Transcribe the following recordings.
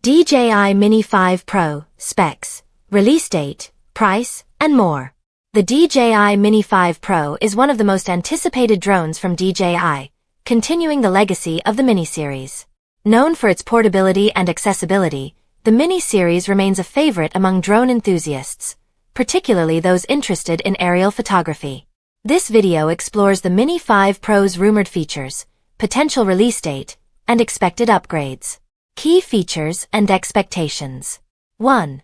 DJI Mini 5 Pro, specs, release date, price, and more. The DJI Mini 5 Pro is one of the most anticipated drones from DJI, continuing the legacy of the Mini series. Known for its portability and accessibility, the Mini series remains a favorite among drone enthusiasts, particularly those interested in aerial photography. This video explores the Mini 5 Pro's rumored features, potential release date, and expected upgrades. Key features and expectations. 1.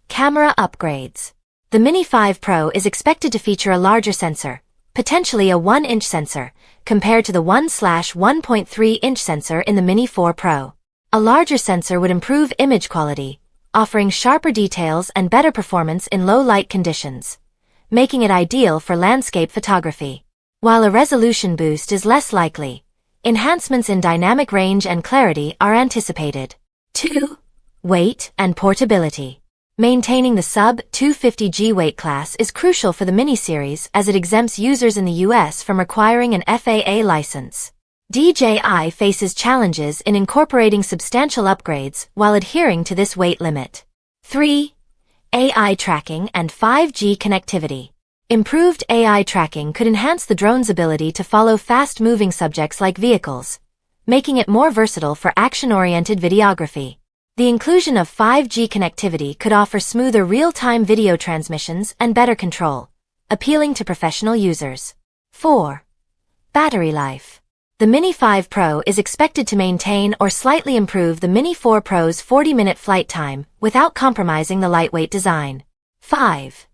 Camera upgrades. The Mini 5 Pro is expected to feature a larger sensor, potentially a 1-inch sensor, compared to the 1/1.3-inch sensor in the Mini 4 Pro. A larger sensor would improve image quality, offering sharper details and better performance in low-light conditions, making it ideal for landscape photography. While a resolution boost is less likely, enhancements in dynamic range and clarity are anticipated. 2. Weight and portability. Maintaining the sub-250g weight class is crucial for the Mini series as it exempts users in the US from requiring an FAA license. DJI faces challenges in incorporating substantial upgrades while adhering to this weight limit. 3. AI tracking and 5G connectivity. Improved AI tracking could enhance the drone's ability to follow fast-moving subjects like vehicles, making it more versatile for action-oriented videography. The inclusion of 5G connectivity could offer smoother real-time video transmissions and better control, appealing to professional users. 4. Battery life. The Mini 5 Pro is expected to maintain or slightly improve the Mini 4 Pro's 40-minute flight time without compromising the lightweight design. 5.